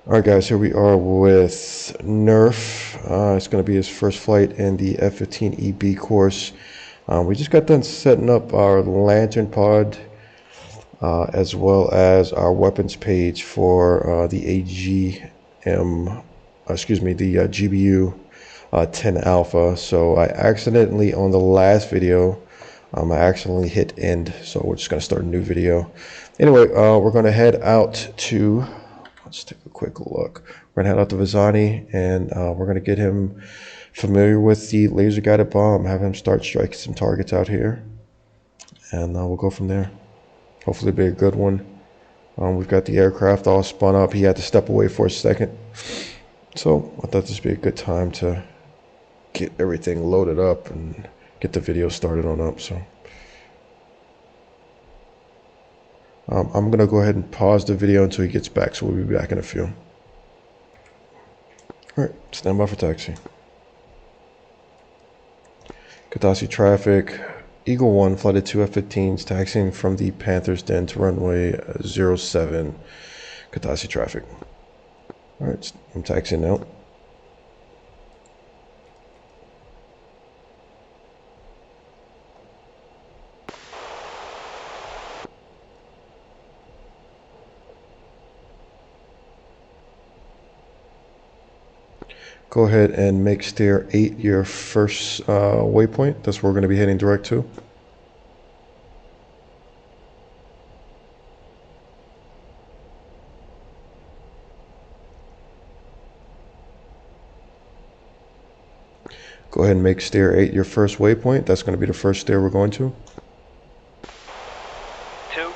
Alright guys, here we are with Nerf. It's going to be his first flight in the F-15E B course. We just got done setting up our lantern pod as well as our weapons page for the GBU 10 Alpha. So I accidentally, on the last video, I accidentally hit end, so we're just going to start a new video. Anyway, we're going to head out to... Let's take a quick look. We're gonna head out to Vizani, and we're gonna get him familiar with the laser guided bomb, have him start striking some targets out here, and we'll go from there. Hopefully be a good one. We've got the aircraft all spun up. He had to step away for a second, so I thought this would be a good time to get everything loaded up and get the video started on up. So I'm going to go ahead and pause the video until he gets back, so we'll be back in a few. Alright, stand by for taxi. Kadasi traffic, Eagle 1 flighted 2 F-15s taxiing from the Panther's Den to runway 07. Kadasi traffic. Alright, I'm taxiing out. Go ahead and make stair 8 your first waypoint. That's where we're going to be heading direct to. Go ahead and make stair 8 your first waypoint. That's going to be the first stair we're going to. 2.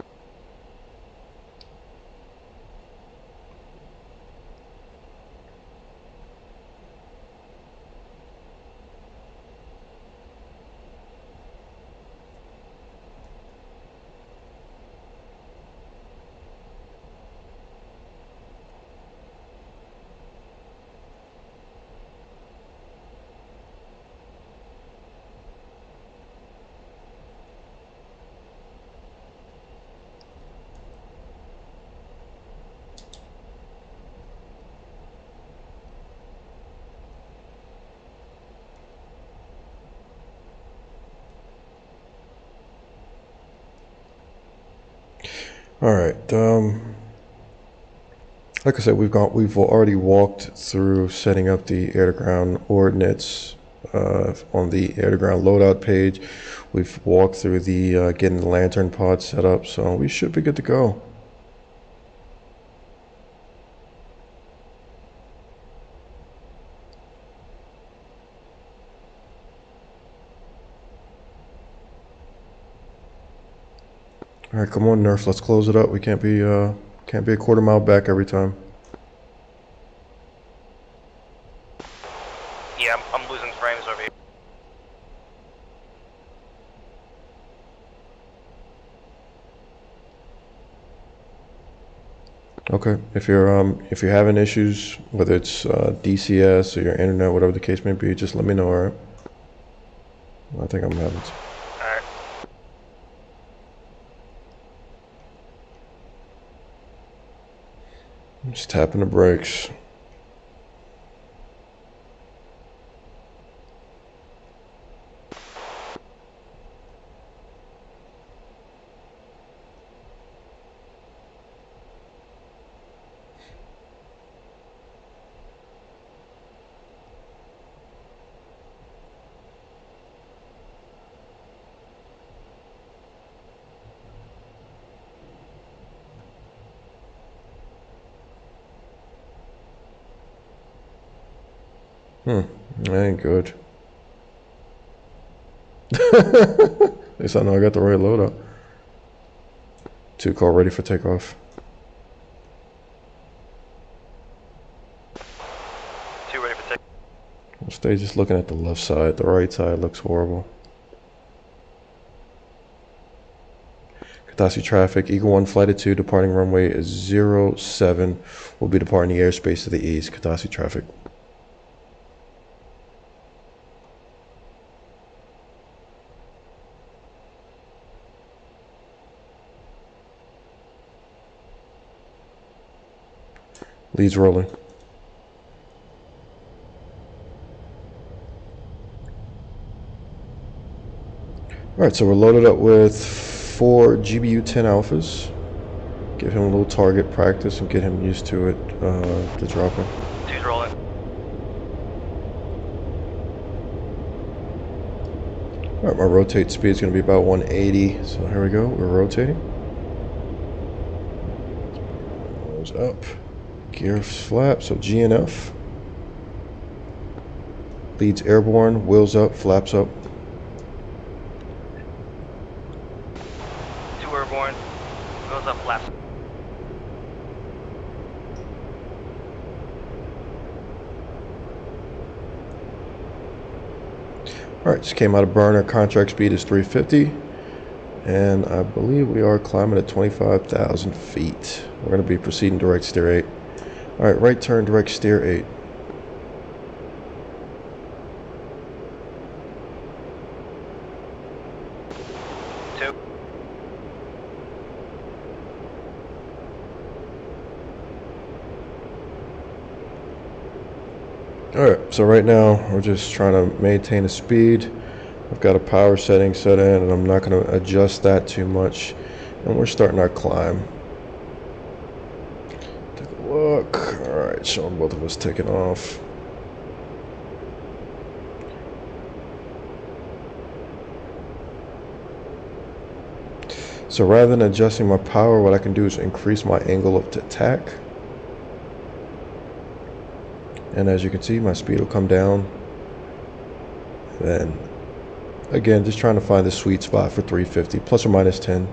All right. Like I said, we've already walked through setting up the air-to-ground ordnance on the air-to-ground loadout page. We've walked through the getting the lantern pod set up, so we should be good to go. All right, come on, Nerf. Let's close it up. We can't be a quarter mile back every time. Yeah, I'm losing frames over here. Okay. If you're having issues, whether it's DCS or your internet, whatever the case may be, just let me know. All right. I think I'm having. Alright. I'm just tapping the brakes. That ain't good. At least I know I got the right loadout. 2 call ready for takeoff. 2 ready for take. We'll stay just looking at the left side. The right side looks horrible. Kadasi traffic, Eagle 1 flighted 2 departing runway 07. Will be departing the airspace to the east. Kadasi traffic. Leads rolling. Alright, so we're loaded up with 4 GBU 10 alphas. Give him a little target practice and get him used to it, to dropping. 2's rolling. Alright, my rotate speed is going to be about 180. So here we go, we're rotating. Nose up. Gear flap, so G and F. Leads airborne, wheels up, flaps up. 2 airborne. Goes up flaps. Alright, just came out of burner. Contract speed is 350. And I believe we are climbing at 25,000 feet. We're going to be proceeding direct steer 8. Alright, right turn, direct steer 8. Alright, so right now we're just trying to maintain the speed. I've got a power setting set in and I'm not going to adjust that too much. And we're starting our climb. Take a look. Alright, showing both of us taking off. So rather than adjusting my power, what I can do is increase my angle of attack. And as you can see, my speed will come down. Then, again, just trying to find the sweet spot for 350, plus or minus 10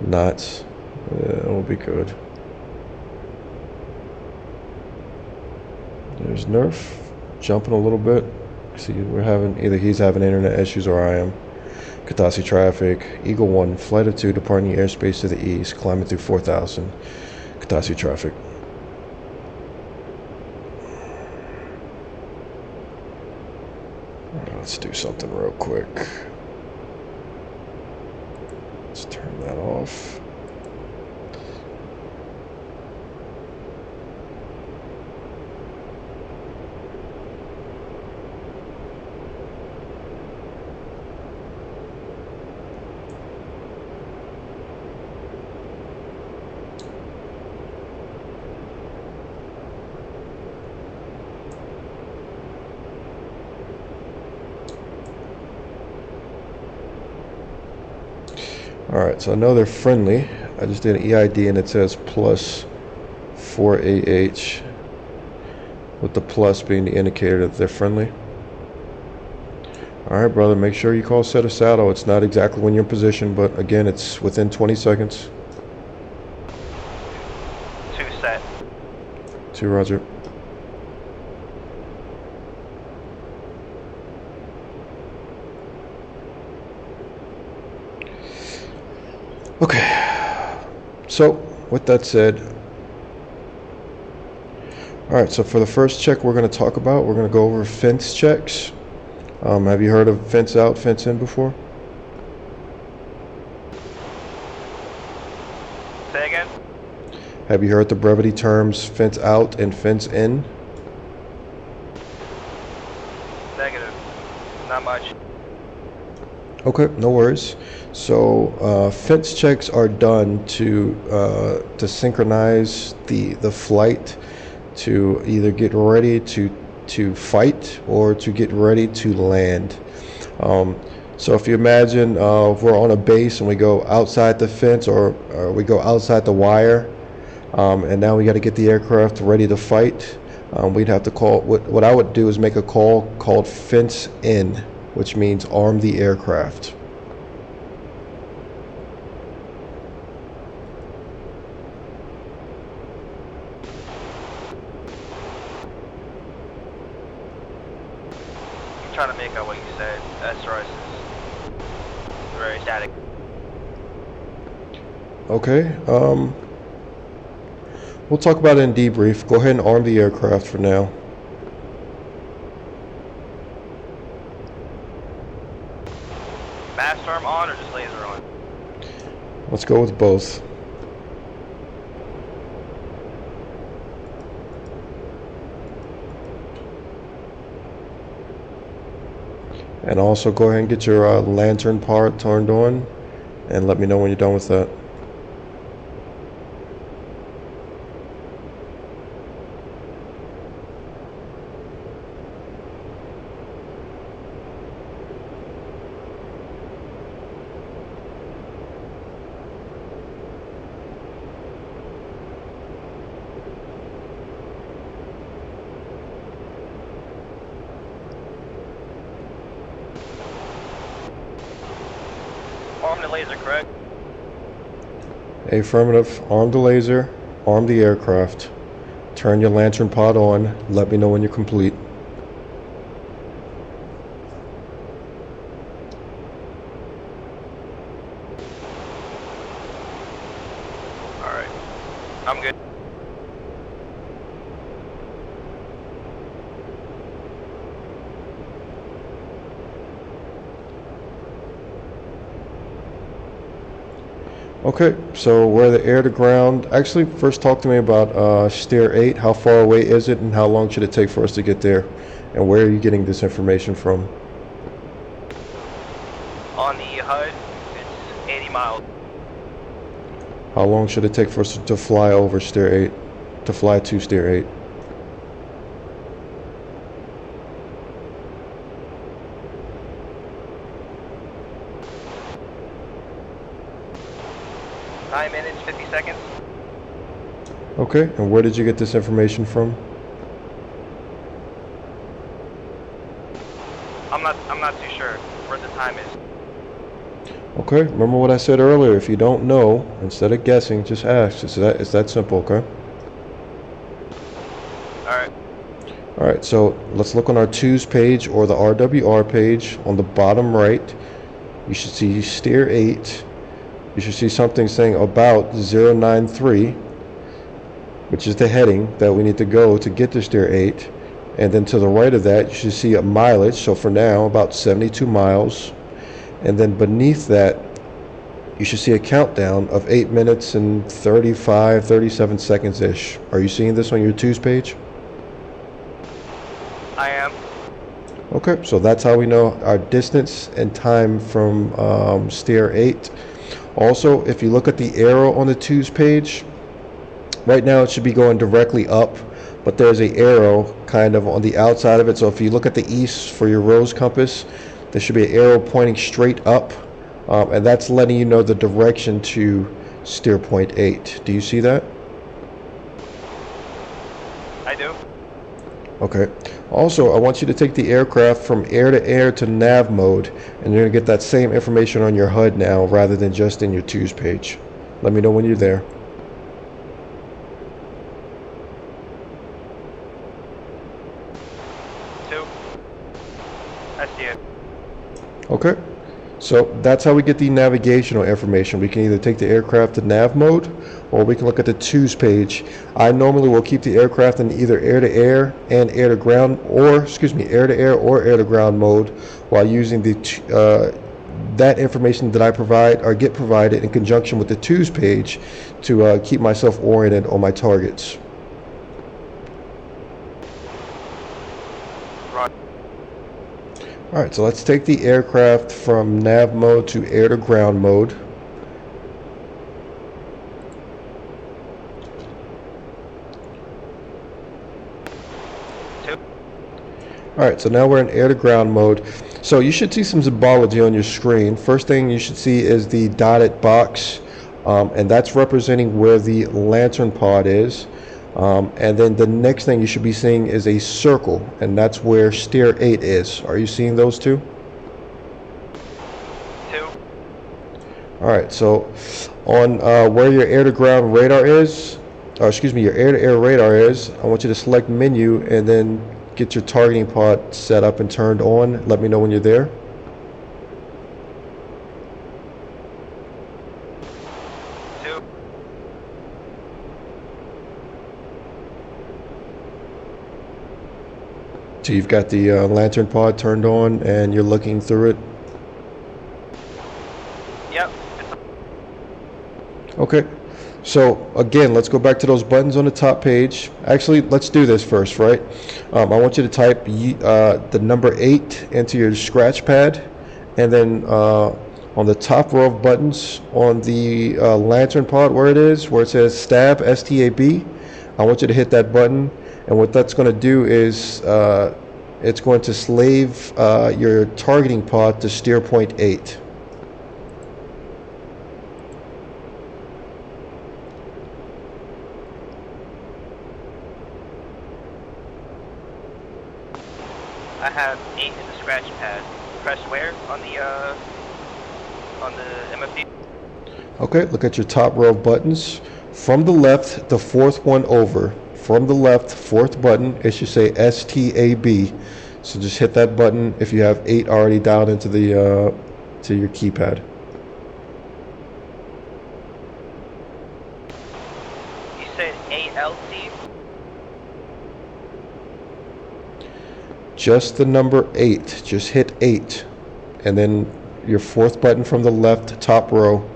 knots. It will be good. There's Nerf, jumping a little bit. See, we're having, either he's having internet issues or I am. Katasi traffic, Eagle 1, flight of 2, departing the airspace to the east, climbing through 4,000. Katasi traffic. Let's do something real quick. Let's turn that off. Alright, so I know they're friendly. I just did an EID and it says plus 4AH, with the plus being the indicator that they're friendly. Alright, brother, make sure you call set a saddle. It's not exactly when you're in position, but again, it's within 20 seconds. 2 set. 2, roger. Okay, so with that said, alright, so for the first check we're going to talk about, we're going to go over fence checks. Have you heard of fence out, fence in before? Say again? Have you heard the brevity terms fence out and fence in? Negative. Not much. Okay, no worries. So fence checks are done to synchronize the flight to either get ready to fight or to get ready to land. So if you imagine if we're on a base and we go outside the fence or we go outside the wire, and now we got to get the aircraft ready to fight, we'd have to call, what I would do is make a call called fence in, which means arm the aircraft. I'm trying to make out what you said. SRS is very static. Okay, we'll talk about it in debrief. Go ahead and arm the aircraft for now. Mast arm on or just laser on? Let's go with both. And also go ahead and get your lantern part turned on, and let me know when you're done with that. Arm the laser, correct? Affirmative. Arm the laser, arm the aircraft. Turn your lantern pod on. Let me know when you're complete. Alright. I'm good. Okay, so we're the air to ground. Actually, first talk to me about Stair 8. How far away is it and how long should it take for us to get there? And where are you getting this information from? On the HUD, it's 80 miles. How long should it take for us to fly over Stair 8? To fly to Stair 8? Nine minutes, 50 seconds. Okay, and where did you get this information from? I'm not too sure where the time is. Okay, remember what I said earlier. If you don't know, instead of guessing, just ask. It's that simple, okay? Alright. Alright, so let's look on our twos page or the RWR page. On the bottom right, you should see Steer 8. You should see something saying about 093, which is the heading that we need to go to get to Steer 8. And then to the right of that, you should see a mileage. So for now, about 72 miles. And then beneath that, you should see a countdown of 8 minutes and 37 seconds-ish. Are you seeing this on your twos page? I am. Okay, so that's how we know our distance and time from Steer 8. Also, if you look at the arrow on the twos page, right now it should be going directly up, but there's an arrow kind of on the outside of it. So if you look at the east for your rose compass, there should be an arrow pointing straight up, and that's letting you know the direction to Steer Point 8. Do you see that? I do. Okay. Also, I want you to take the aircraft from air to air to nav mode, and you're going to get that same information on your HUD now rather than just in your twos page. Let me know when you're there. Two. I see it. Okay. So that's how we get the navigational information. We can either take the aircraft to nav mode, or we can look at the twos page. I normally will keep the aircraft in either air to air and air to ground, or air to air or air to ground mode, while using the that information that I provide or get provided in conjunction with the twos page to keep myself oriented on my targets. Right. All right, so let's take the aircraft from nav mode to air to ground mode. Two. All right, so now we're in air to ground mode. So you should see some symbology on your screen. First thing you should see is the dotted box, and that's representing where the lantern pod is. And then the next thing you should be seeing is a circle, and that's where Steer 8 is. Are you seeing those two? Two. All right, so on where your air-to-ground radar is, your air-to-air radar is, I want you to select menu and then get your targeting pod set up and turned on. Let me know when you're there. Two. So you've got the lantern pod turned on and you're looking through it. Yep. Okay, So again, let's go back to those buttons on the top page. Actually, let's do this first, right? I want you to type the number 8 into your scratch pad, and then on the top row of buttons on the lantern pod where it says stab, S-T-A-B, I want you to hit that button, and what that's going to do is it's going to slave your targeting pod to steer point 8. I have 8 in the scratch pad. Press where on the MFD? Okay, look at your top row of buttons. From the left, the fourth one over. From the left, fourth button, it should say STAB. So just hit that button if you have 8 already dialed into the to your keypad. You said ALT? Just the number 8. Just hit 8. And then your fourth button from the left, top row.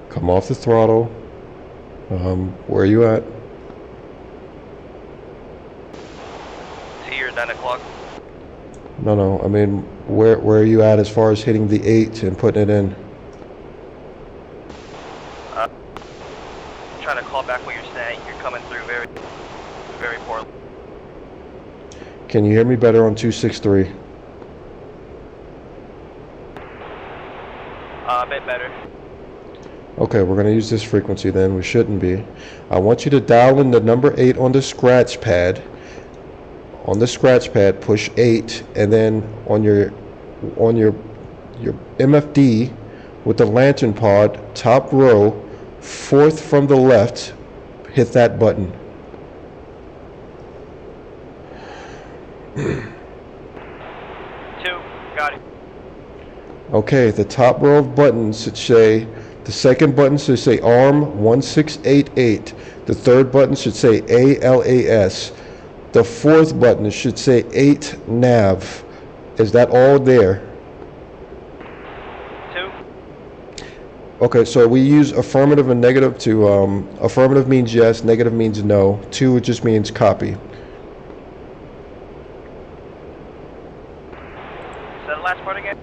Come off the throttle. Where are you at? See, you're 9 o'clock. No, I mean, where are you at as far as hitting the 8 and putting it in? I'm trying to call back what you're saying. You're coming through very, very poorly. Can you hear me better on 263? A bit better. Okay, we're going to use this frequency then. We shouldn't be. I want you to dial in the number 8 on the scratch pad. On the scratch pad, push 8, and then on your MFD with the lantern pod, top row, fourth from the left, hit that button. 2, got it. Okay, the top row of buttons should say, the second button should say ARM 1688. The third button should say ALAS. The fourth button should say 8 nav. Is that all there? 2. Okay, so we use affirmative and negative to, affirmative means yes, negative means no. 2 just means copy. Say the last part again?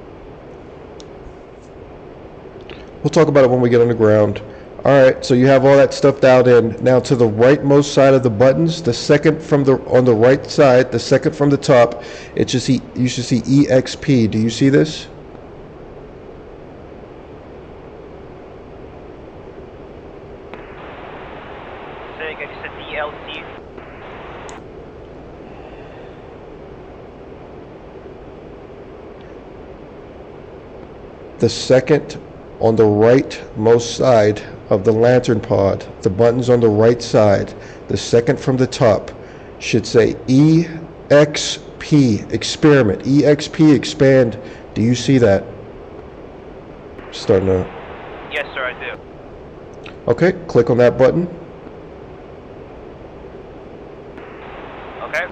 We'll talk about it when we get on the ground. Alright, so you have all that stuff dialed in. Now to the rightmost side of the buttons, the second from on the right side, the second from the top, you should see EXP. Do you see this? Say again, you said DLC? The second on the rightmost side of the lantern pod, the buttons on the right side, the second from the top, should say EXP, experiment, EXP, expand. Do you see that? Starting to... Yes, sir, I do. Okay, click on that button. Okay.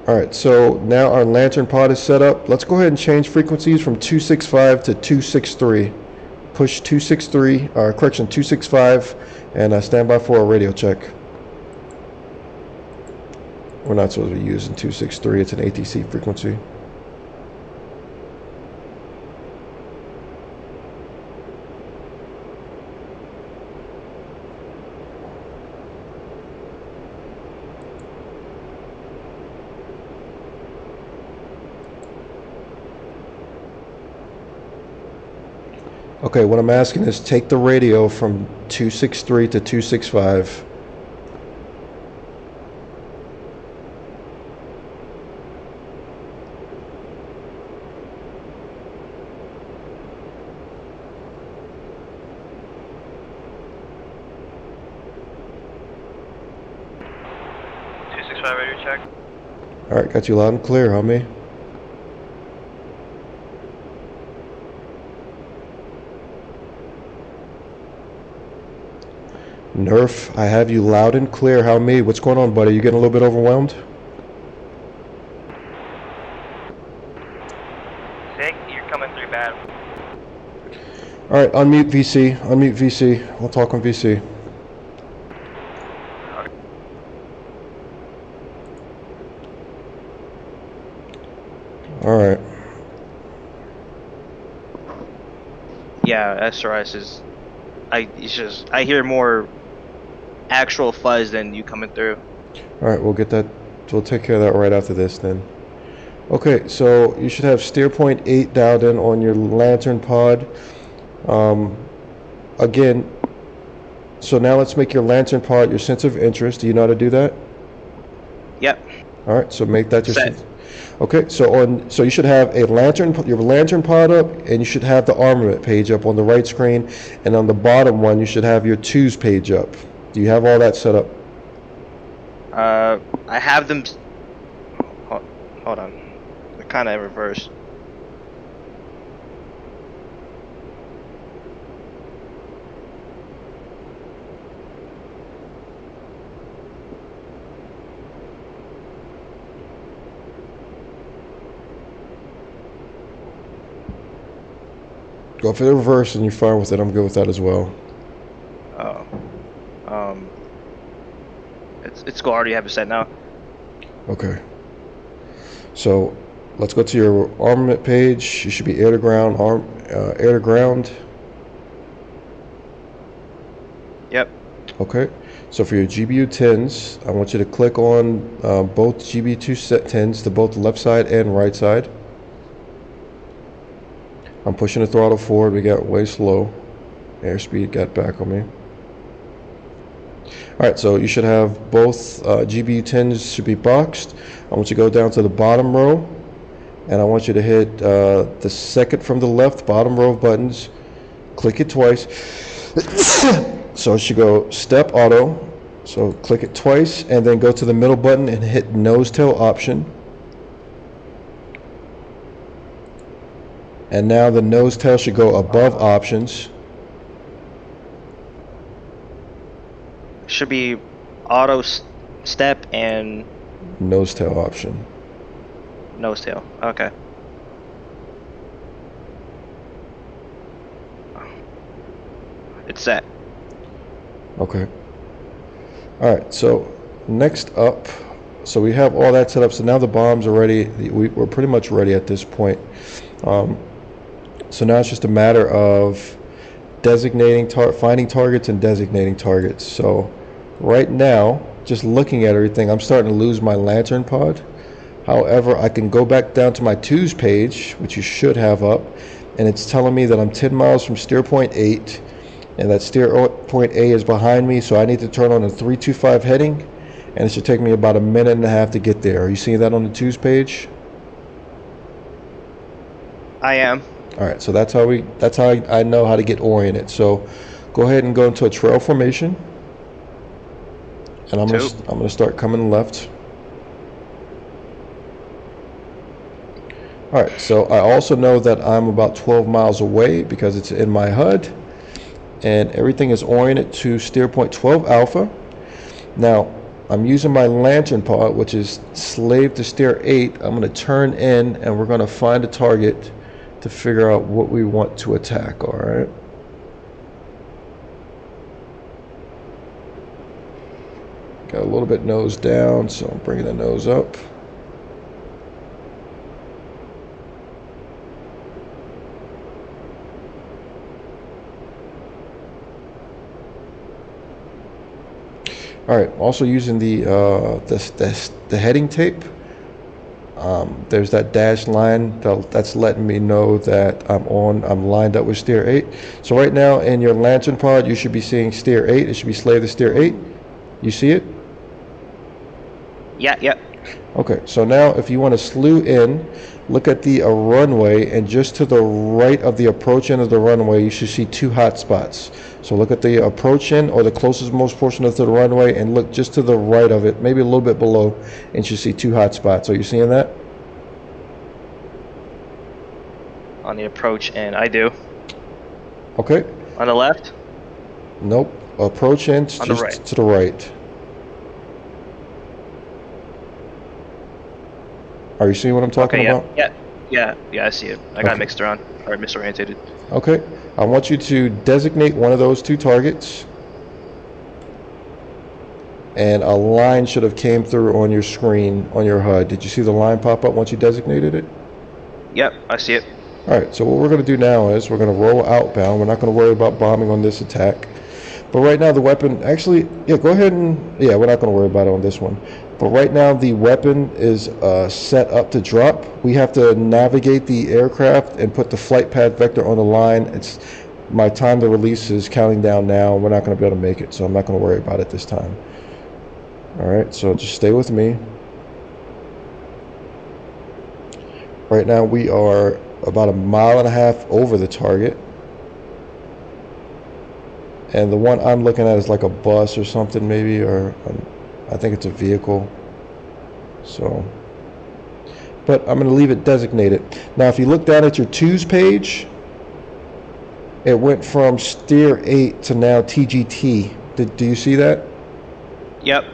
Alright, so now our lantern pod is set up. Let's go ahead and change frequencies from 265 to 263. Push 263, correction, 265, and stand by for a radio check. We're not supposed to be using 263, it's an ATC frequency. Okay, what I'm asking is take the radio from 263 to 265. Wi-Fi radio check. Alright, got you loud and clear, homie. Nerf, I have you loud and clear. How me? What's going on, buddy? You getting a little bit overwhelmed? Sick, you're coming through bad. Alright, unmute VC. Unmute VC. We'll talk on VC. Alright. Yeah, SRS is. I hear more actual fuzz than you coming through. Alright, we'll get that. We'll take care of that right after this then. Okay, so you should have steer point 8 dialed in on your lantern pod. Again, so now let's make your lantern pod your sense of interest. Do you know how to do that? Yep. Alright, so make that your Set. Okay, so you should have your lantern pod up, and you should have the armament page up on the right screen, and on the bottom one you should have your twos page up. Do you have all that set up? I have them. Hold on. They're kind of in reverse. Go for the reverse and you're fine with it. I'm good with that as well. Oh. It's cool. I already have it set now. Okay. So let's go to your armament page. You should be air to ground, air to ground. Yep. Okay. So for your GBU 10s, I want you to click on both GBU 10s to both the left side and right side. I'm pushing the throttle forward. We got way slow. Airspeed got back on me. Alright, so you should have both GBU 10s should be boxed. I want you to go down to the bottom row, and I want you to hit the second from the left bottom row of buttons. Click it twice. So it should go step auto. So click it twice, and then go to the middle button and hit nose tail option. And now the nose tail should go above options. Should be auto step and Nose tail option. nose tail. Okay. It's set. Okay. Alright, so next up, so we have all that set up. So now the bombs are ready. We're pretty much ready at this point. So now it's just a matter of designating, finding targets and designating targets. So right now, just looking at everything, I'm starting to lose my lantern pod. However, I can go back down to my twos page, which you should have up, and it's telling me that I'm 10 miles from steer point 8, and that steer point A is behind me, so I need to turn on a 325 heading, and it should take me about a minute and a half to get there. Are you seeing that on the twos page? I am. All right, so that's how I know how to get oriented. So go ahead and go into a trail formation, and I'm gonna start coming left. All right, so I also know that I'm about 12 miles away because it's in my HUD, and everything is oriented to steer point 12 alpha. Now I'm using my lantern pod, which is slave to steer 8. I'm gonna turn in, and we're gonna find a target to figure out what we want to attack. All right. Got a little bit nose down, so I'm bringing the nose up. All right. Also using the heading tape. There's that dashed line that's letting me know that I'm lined up with steer 8. So right now in your lantern pod, you should be seeing steer 8. It should be slave to steer 8. You see it? Yeah, yep. Okay, so now if you want to slew in, look at the runway, and just to the right of the approach end of the runway, you should see 2 hot spots. So look at the approach in, or the closest most portion of the runway, and look just to the right of it, maybe a little bit below, and you see 2 hot spots. Are you seeing that? On the approach in, I do. Okay. On the left? Nope. Approach in, On the just right. to the right. Are you seeing what I'm talking Okay, about? yeah, I see it. I got mixed around, or misorientated. Okay. I want you to designate one of those 2 targets. And a line should have came through on your screen, on your HUD. Did you see the line pop up once you designated it? Yep, I see it. Alright, so what we're going to do now is we're going to roll outbound. We're not going to worry about bombing on this attack. But right now the weapon, actually, yeah, go ahead and, yeah, we're not going to worry about it on this one. But right now the weapon is set up to drop. We have to navigate the aircraft and put the flight path vector on the line. It's my time to release is counting down now. We're not going to be able to make it, so I'm not going to worry about it this time. Alright, so just stay with me. Right now we are about 1.5 miles over the target. And the one I'm looking at is like a bus or something maybe, or I think it's a vehicle. So, but I'm going to leave it designated. Now if you look down at your twos page, it went from steer 8 to now TGT. Do you see that? Yep.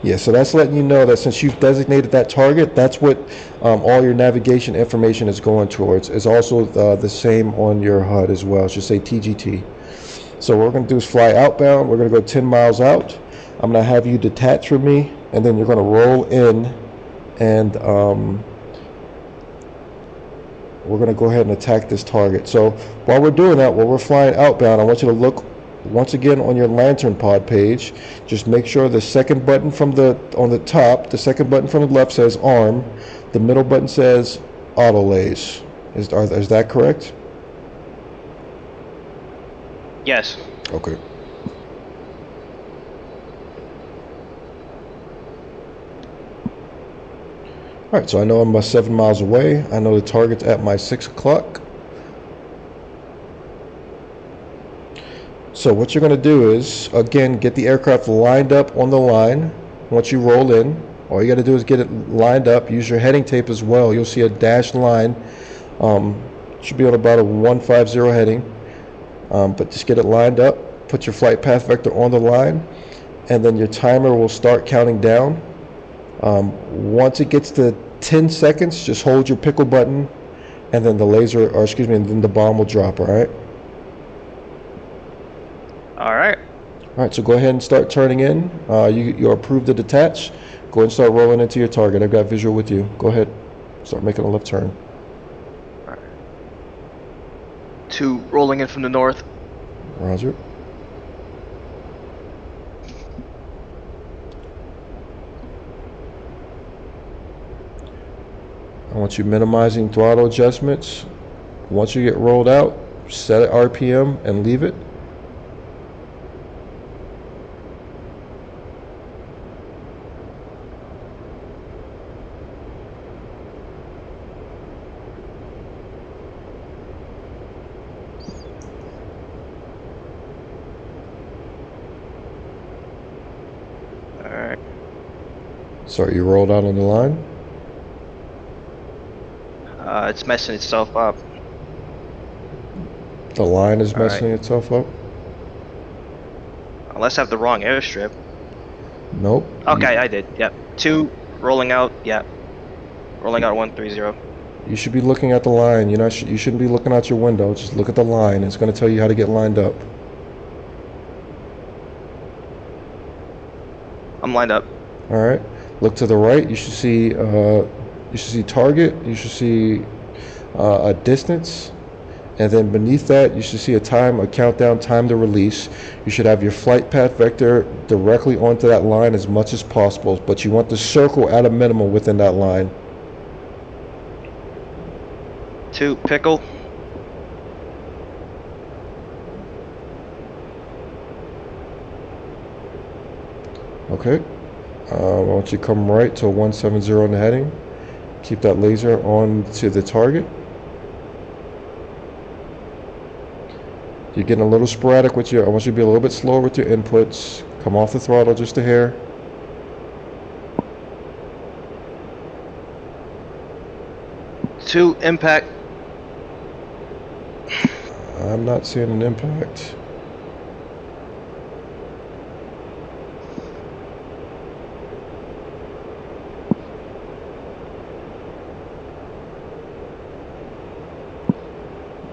Yeah, so that's letting you know that since you've designated that target, that's what all your navigation information is going towards. It's also the same on your HUD as well. It should say TGT. So what we're going to do is fly outbound. We're going to go 10 miles out. I'm going to have you detach from me, and then you're going to roll in, and we're going to go ahead and attack this target. So while we're doing that, while we're flying outbound, I want you to look once again on your lantern pod page. Just make sure the second button from on the top, the second button from the left says arm, the middle button says auto lays. Is that correct? Yes. Okay. All right, so I know I'm about 7 miles away. I know the target's at my 6 o'clock. So what you're going to do is, again, get the aircraft lined up on the line. Once you roll in, all you got to do is get it lined up. Use your heading tape as well. You'll see a dashed line. Should be on about a 150 heading. But just get it lined up. Put your flight path vector on the line, and then your timer will start counting down. Once it gets to 10 seconds, just hold your pickle button, and then the laser, or excuse me, and then the bomb will drop. All right. All right. All right, so go ahead and start turning in. You're approved to detach. Go ahead and start rolling into your target. I've got visual with you. Go ahead. Start making a left turn. All right. 2 rolling in from the north. Roger. I want you minimizing throttle adjustments. Once you get rolled out, set it RPM and leave it. Alright. So you rolled out on the line? It's messing itself up. The line is All right. messing itself up? Unless I have the wrong airstrip. Nope. Okay, I did. Yep. 2 rolling out. Yep. Rolling out 130. You should be looking at the line. You shouldn't be looking out your window. Just look at the line. It's going to tell you how to get lined up. I'm lined up. All right. Look to the right. You should see target. You should see a distance, and then beneath that you should see a countdown, time to release. You should have your flight path vector directly onto that line as much as possible, but you want the circle at a minimum within that line. 2 pickle. Okay. I want you to come right to 170 in the heading. Keep that laser on to the target. You're getting a little sporadic with your. I want you to be a little bit slower with your inputs. Come off the throttle just a hair. Two impact. I'm not seeing an impact.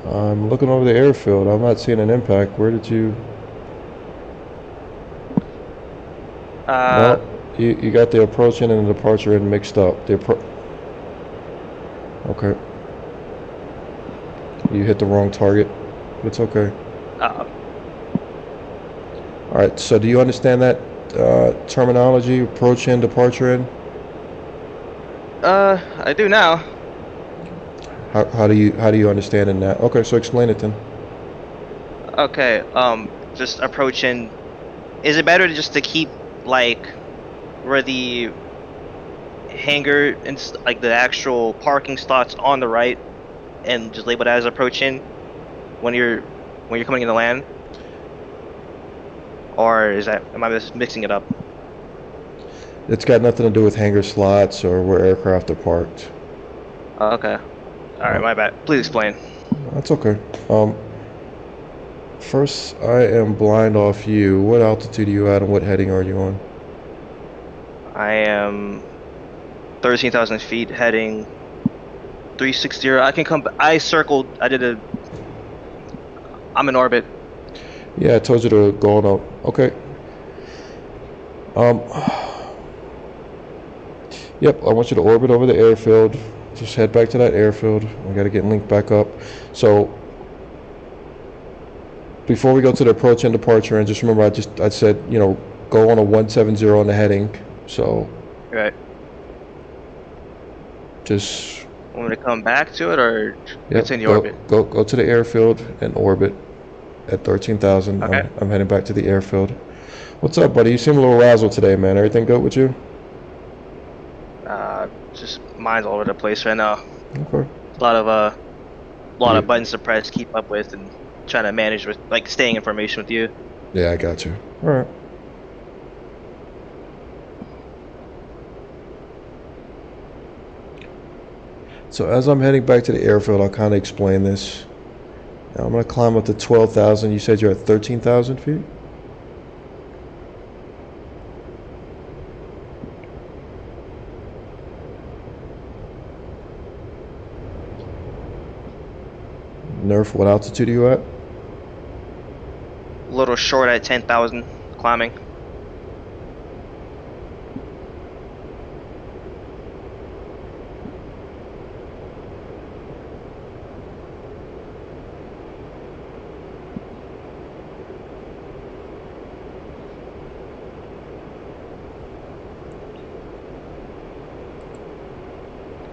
I'm looking over the airfield. I'm not seeing an impact. Where did you? No, you got the approach in and the departure in mixed up. Okay. You hit the wrong target. It's okay. All right. So do you understand that terminology? Approach in, departure in. I do now. How do you understand in that? Okay. So explain it then. Okay. Just approaching. Is it better just to keep like where the hangar and like the actual parking slots on the right, and just label that as approaching when you're coming in the land? Or am I just mixing it up? It's got nothing to do with hangar slots or where aircraft are parked. Okay. All right, my bad. Please explain. That's okay. First, I am blind off you. What altitude are you at and what heading are you on? I am 13,000 feet, heading 360. I can come. I circled. I'm in orbit. Yeah, I told you to go on up. Okay. Yep, I want you to orbit over the airfield. Just head back to that airfield. We got to get linked back up. So, before we go to the approach and departure, and just remember, I said, go on a 170 on the heading. So, Right. just. Want me to come back to it or continue Go, orbit? go to the airfield and orbit at 13,000. Okay. I'm heading back to the airfield. What's up, buddy? You seem a little razzled today, man. Everything good with you? Just mind's all over the place right now. Okay. A lot of buttons to press, keep up with, and trying to manage with like staying information with you. Yeah, I got you. All right. So as I'm heading back to the airfield, I'll kind of explain this. Now I'm going to climb up to 12,000. You said you're at 13,000 feet? Nerf, what altitude are you at? A little short at 10,000 climbing.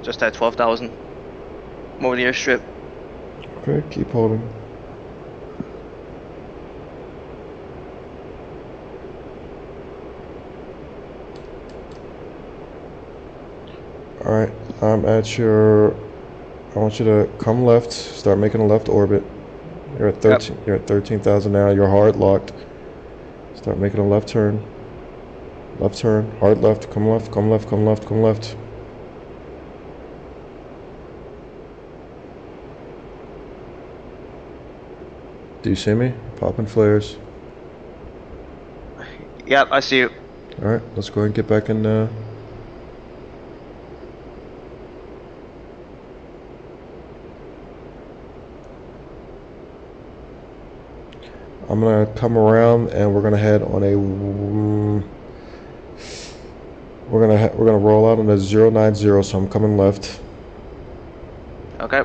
Just at 12,000. I'm over the airstrip. Okay, keep holding. Alright, I'm at your... I want you to come left, start making a left orbit. You're at 13. Yep. You're at 13,000 now. You're hard locked. Start making a left turn. Left turn. Hard left. Come left. Come left. Come left. Come left. Do you see me? Popping flares. Yep, I see you. All right, let's go ahead and get back in. I'm gonna come around and we're gonna head on a. We're gonna roll out on a 090. So I'm coming left. Okay.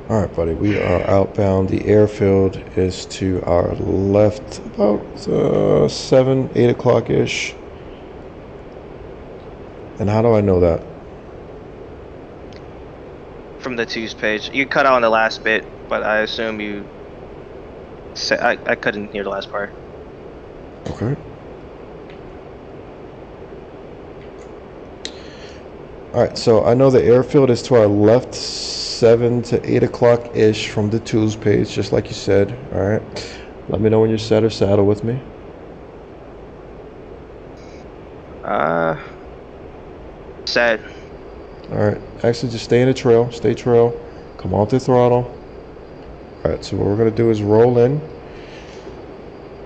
All right, buddy, we are outbound. The airfield is to our left, about 7, 8 o'clock ish. And how do I know that? From the twos page. You cut out on the last bit, but I assume you said I couldn't hear the last part. Okay. All right, so I know the airfield is to our left, 7 to 8 o'clock ish from the tools page, just like you said. All right. Let me know when you're set or saddle with me. Set. All right. Actually, just stay in the trail. Stay trail. Come off the throttle. All right. So what we're gonna do is roll in.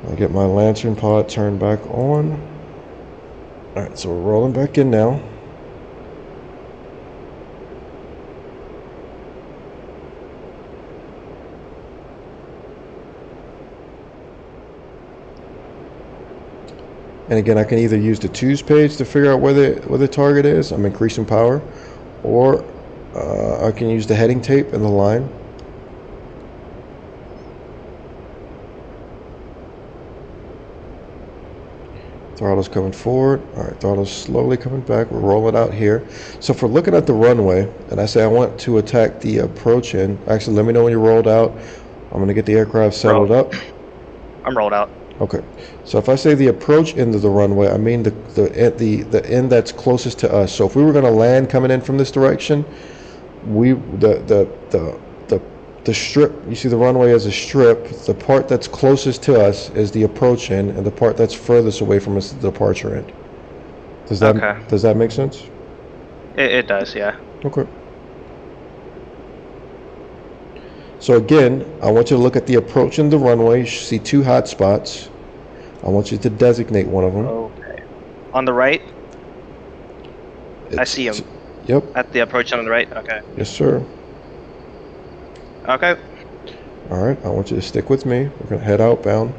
I'll get my lantern pod turned back on. All right. So we're rolling back in now. And again, I can either use the twos page to figure out where the target is. I'm increasing power, or I can use the heading tape and the line. Throttle's coming forward. All right, throttle's slowly coming back. We're rolling out here. So if we're looking at the runway, and I say I want to attack the approach in, actually, let me know when you're rolled out. I'm going to get the aircraft settled up. I'm rolled out. Okay, so if I say the approach end of the runway, I mean the end that's closest to us. So if we were going to land coming in from this direction, the strip, you see the runway as a strip. The part that's closest to us is the approach end, and the part that's furthest away from us is the departure end. Does that make sense? It does, yeah. Okay. So again, I want you to look at the approach in the runway. You see 2 hot spots. I want you to designate one of them. Okay. On the right? I see him. Yep. At the approach on the right? Okay. Yes, sir. Okay. All right, I want you to stick with me. We're going to head outbound.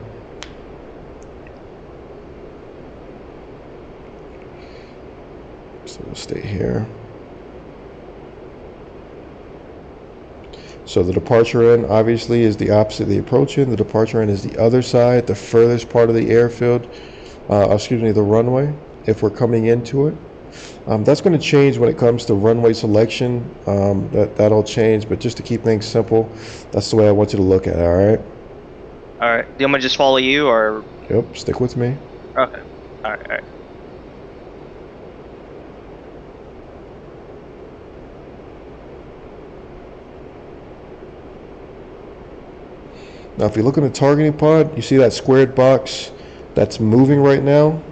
So we'll stay here. So the departure end obviously is the opposite of the approach end. The departure end is the other side, the furthest part of the airfield, the runway, if we're coming into it. That's going to change when it comes to runway selection. That'll change, but just to keep things simple, that's the way I want you to look at it, all right? All right. Do you want me to just follow you, or? Yep, stick with me. Okay. All right, all right. Now, if you look in the targeting pod, you see that squared box that's moving right now?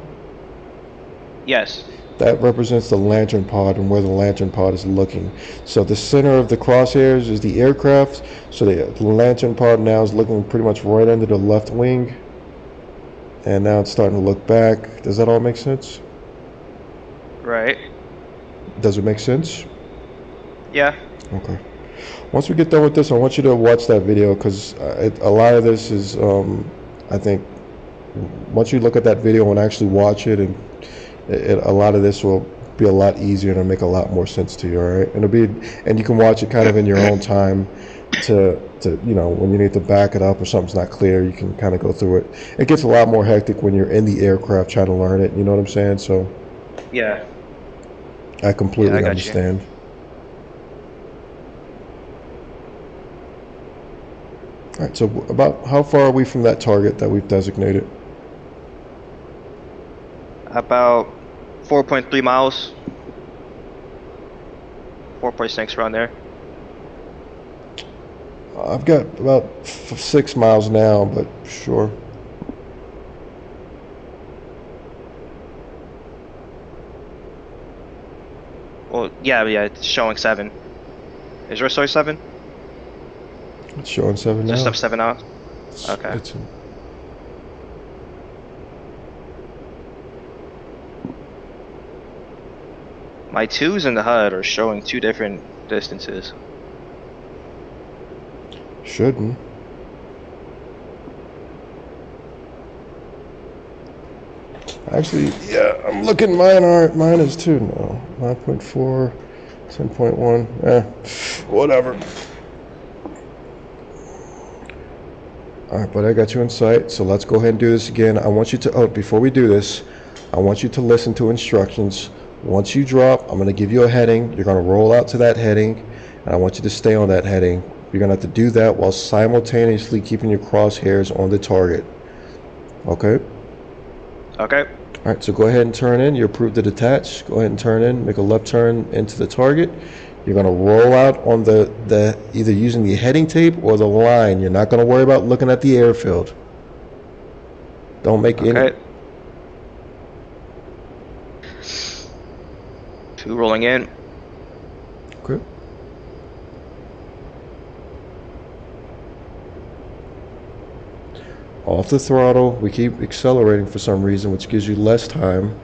Yes. That represents the lantern pod and where the lantern pod is looking. So the center of the crosshairs is the aircraft. So the lantern pod now is looking pretty much right under the left wing. And now it's starting to look back. Does that all make sense? Right. Does it make sense? Yeah. Okay. Once we get done with this, I want you to watch that video, because a lot of this is, I think, once you look at that video and actually watch it, and a lot of this will be a lot easier and it'll make a lot more sense to you, all right? And you can watch it kind of in your own time to when you need to back it up or something's not clear, you can kind of go through it. It gets a lot more hectic when you're in the aircraft trying to learn it, you know what I'm saying? So yeah, I completely I got understand. You. All right, so about how far are we from that target that we've designated? About 4.3 miles. 4.6 around there. I've got about 6 miles now, but sure. Well, yeah, it's showing 7. Is yours showing 7? It's showing 7 now. Just up 7 now? Okay. My 2s in the HUD are showing 2 different distances. Shouldn't. Actually, yeah, I'm looking. Mine is too now. 9.4, 10.1. Whatever. All right, but I got you in sight, so let's go ahead and do this again. I want you to, oh, before we do this, I want you to listen to instructions. Once you drop, I'm going to give you a heading. You're going to roll out to that heading, and I want you to stay on that heading. You're going to have to do that while simultaneously keeping your crosshairs on the target. Okay? Okay. All right, so go ahead and turn in. You're approved to detach. Go ahead and turn in. Make a left turn into the target. You're going to roll out on the either using the heading tape or the line. You're not going to worry about looking at the airfield. Don't make any. Okay. 2 rolling in. Okay. Off the throttle. We keep accelerating for some reason, which gives you less time.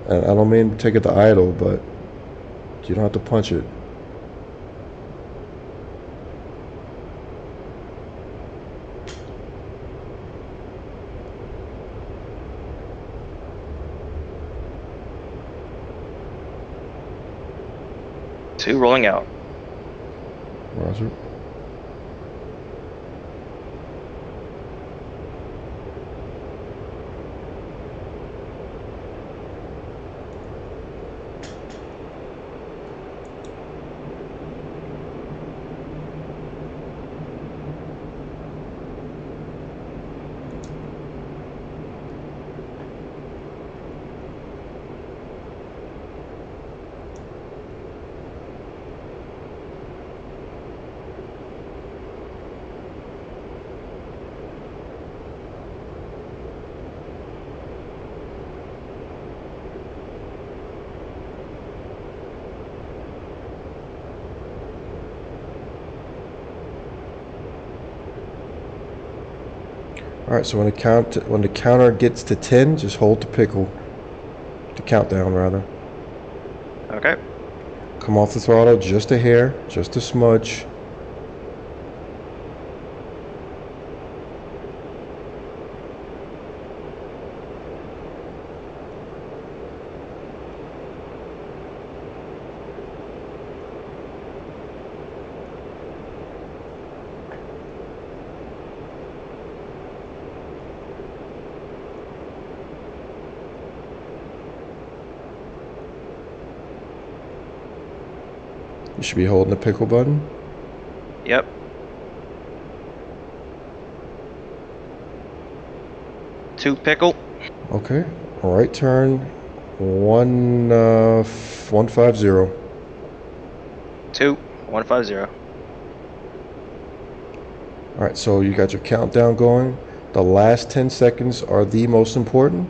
And I don't mean take it to idle, but you don't have to punch it. Two rolling out. Roger. All right, so when the counter gets to 10, just hold the pickle. The countdown, rather. Okay. Come off the throttle just a hair, just a smudge. You should be holding the pickle button. Yep. Two pickle. Okay. Right turn. 150. 2 150. All right, so you got your countdown going. The last 10 seconds are the most important.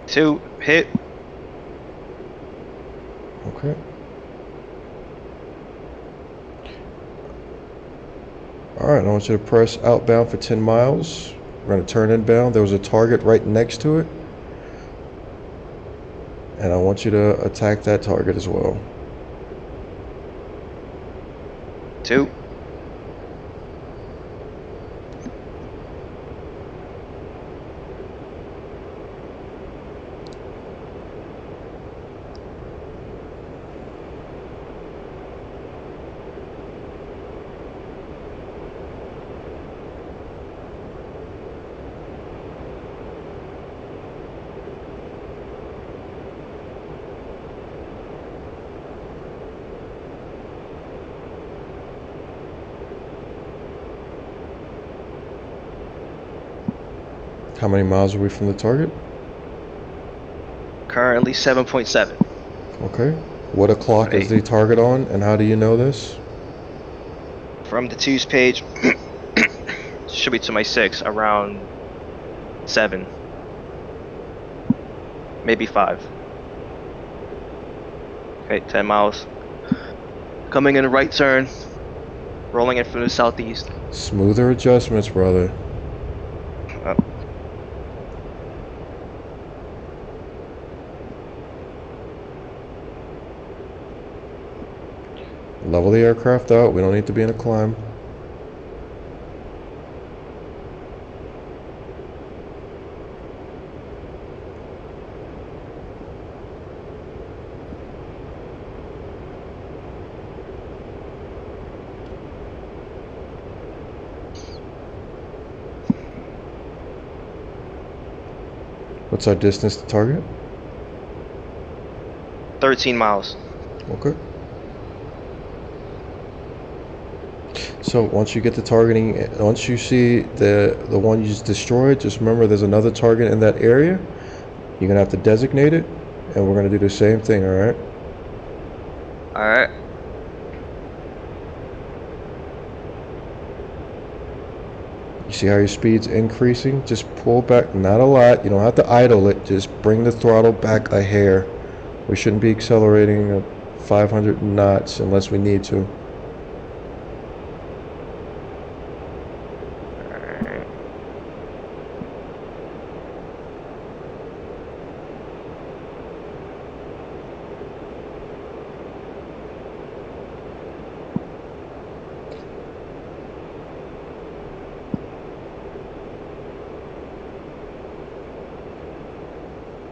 Two hit. Okay. All right, I want you to press outbound for 10 miles. We're going to turn inbound. There was a target right next to it. And I want you to attack that target as well. 2. How many miles are we from the target? Currently 7.7. Okay. What o'clock is the target on, and how do you know this? From the 2's page, should be to my 6, around 7. Maybe 5. Okay, 10 miles. Coming in a right turn. Rolling in from the southeast. Smoother adjustments, brother. Level the aircraft out. We don't need to be in a climb. What's our distance to target? 13 miles. Okay. So once you get the targeting, once you see the one you just destroyed, just remember there's another target in that area. You're gonna have to designate it, and we're gonna do the same thing. All right. All right. You see how your speed's increasing? Just pull back, not a lot. You don't have to idle it. Just bring the throttle back a hair. We shouldn't be accelerating at 500 knots unless we need to. Alright.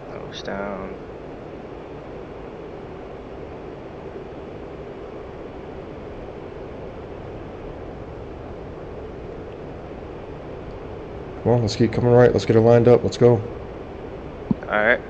Nose down. Come on, let's keep coming right. Let's get it lined up. Let's go. Alright.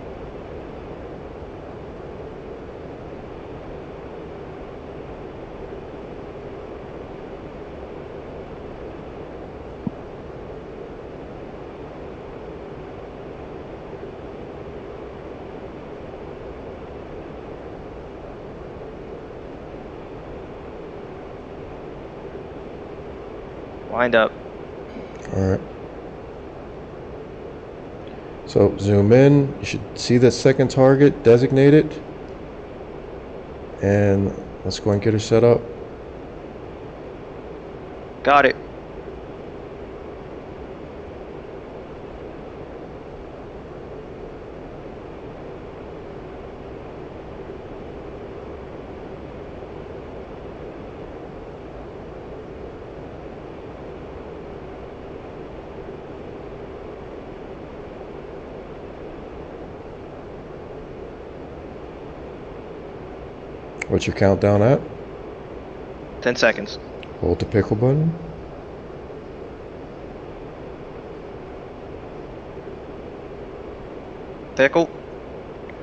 Wind up. All right. So zoom in. You should see the second target designated. And let's go and get her set up. Got it. What's your countdown at? 10 seconds. Hold the pickle button. Pickle.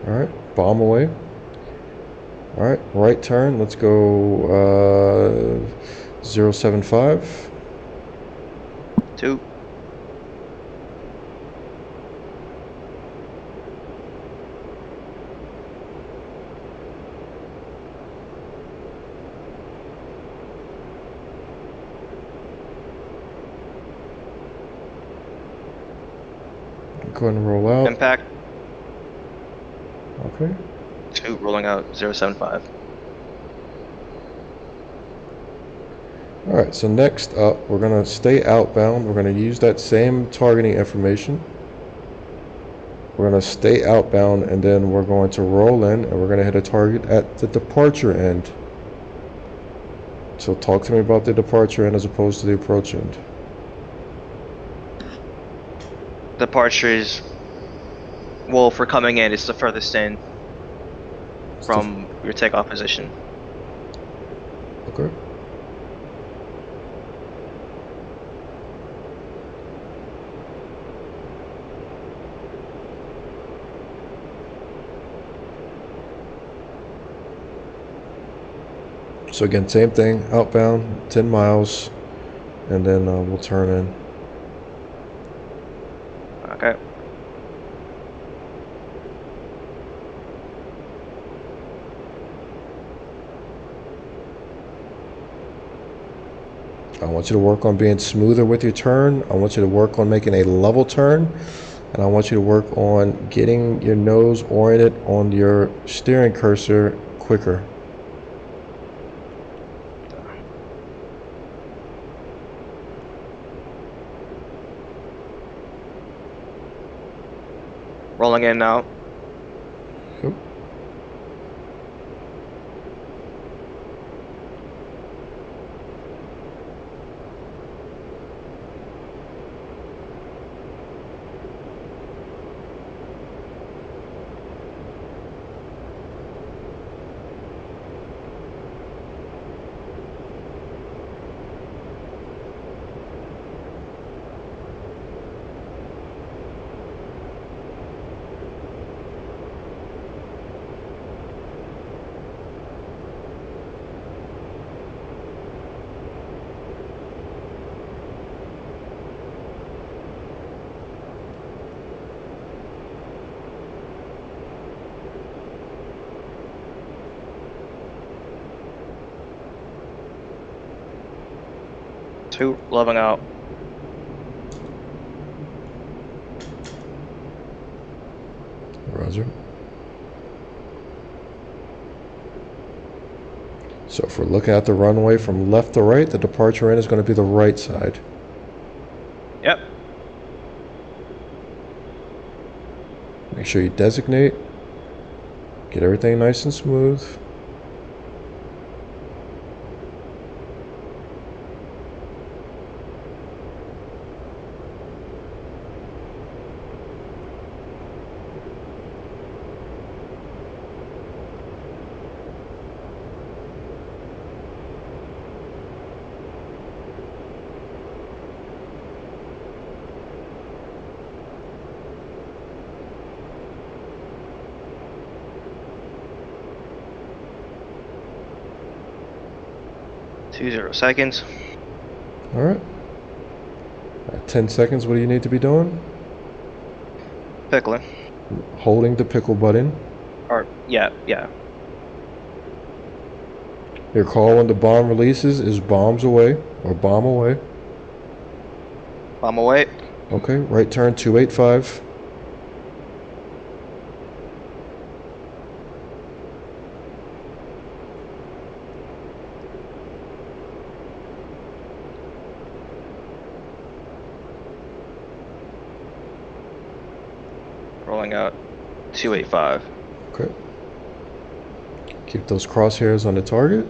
All right, bomb away. All right, right turn. Let's go 075. 2. Go ahead and roll out. Impact. Okay. 2. Rolling out. 075. All right, so next up, we're gonna stay outbound. We're gonna use that same targeting information. We're gonna stay outbound, and then we're going to roll in, and we're gonna hit a target at the departure end. So talk to me about the departure end as opposed to the approach end. Departure is, well, for coming in, it's the furthest in from your takeoff position. Okay. So again, same thing, outbound, 10 miles, and then we'll turn in. Okay. I want you to work on being smoother with your turn. I want you to work on making a level turn. And I want you to work on getting your nose oriented on your steering cursor quicker. Rolling in now. Yep. 2, leveling out. Roger. So if we're looking at the runway from left to right, the departure end is going to be the right side. Yep. Make sure you designate. Get everything nice and smooth. Two 0 seconds. All right. At 10 seconds, what do you need to be doing? Pickling. Holding the pickle button. Or yeah. Your call when the bomb releases is bombs away or bomb away. Bomb away. Okay, right turn 285. Rolling out 285. Okay. Keep those crosshairs on the target.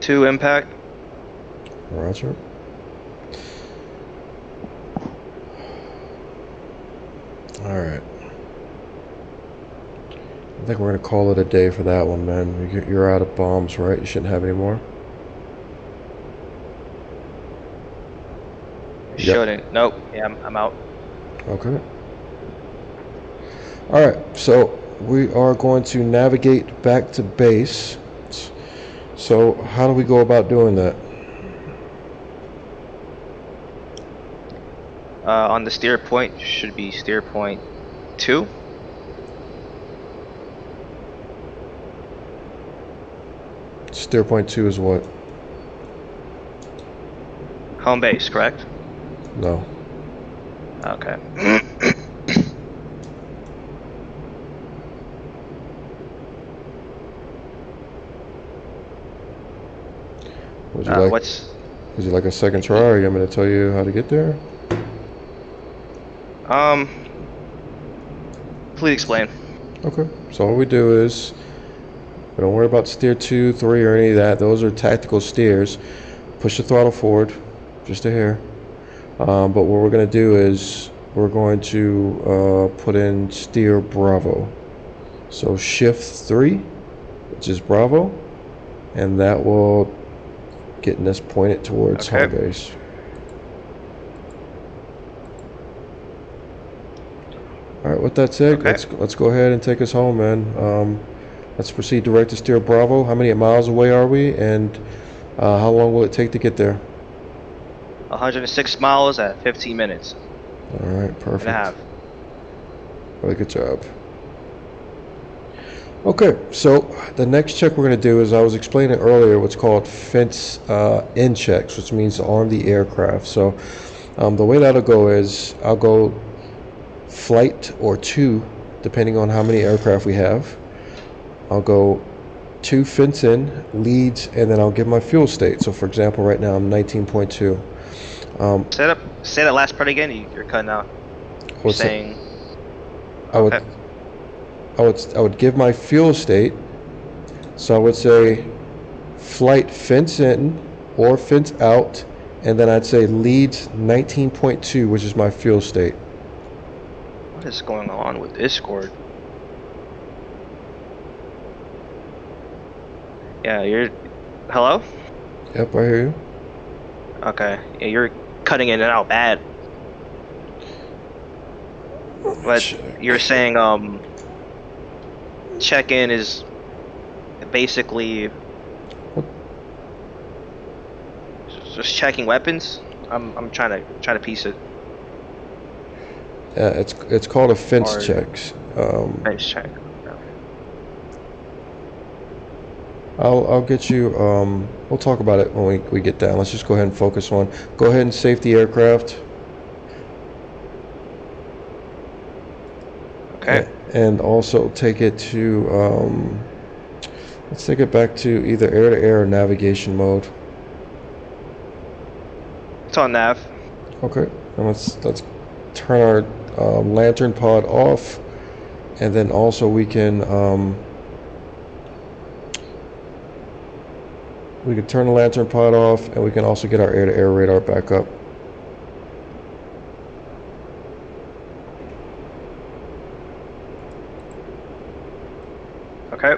Two impact. Roger. All right. I think we're gonna call it a day for that one, man. You're out of bombs, right? You shouldn't have any more. Shouldn't. Nope. Yeah, I'm out. Okay. All right. So we are going to navigate back to base. So how do we go about doing that? On the steer point should be steer point 2. Steer point 2 is what? Home base, correct? No. Okay. Would you like a second try, or you want me to tell you how to get there? Please explain. Okay. So all we do is, we don't worry about steer 2, 3, or any of that. Those are tactical steers. Push the throttle forward, just a hair. But what we're going to do is we're going to put in steer Bravo. So shift 3, which is Bravo, and that will getting us pointed towards home base. All right, with that said, let's go ahead and take us home, man. Let's proceed direct to steer Bravo. How many miles away are we, and how long will it take to get there? 106 miles at 15 minutes. All right, perfect. And a half. Really good job. Okay, so the next check we're going to do is, I was explaining earlier, what's called fence in checks, which means on the aircraft. So the way that'll go is I'll go flight or 2, depending on how many aircraft we have. I'll go 2 fence in, leads, and then I'll give my fuel state. So for example, right now I'm 19.2. Say that last part again. You're cutting out. You're saying. I would give my fuel state. So I would say flight fence in or fence out, and then I'd say leads 19.2, which is my fuel state. What is going on with Discord? Yeah, you're. Hello? Yep, I hear you. Okay. Yeah, you're cutting in and out bad. But you're saying check-in is basically just checking weapons. I'm trying to piece it. It's called a fence check. Fence check. I'll get you. We'll talk about it when we get down. Let's just go ahead and focus on. Go ahead and safety aircraft. Okay. And also take it to. Let's take it back to either air-to-air or navigation mode. It's on nav. Okay. And let's turn our lantern pod off, and then also we can turn the lantern pod off, and we can also get our air-to-air radar back up. Okay.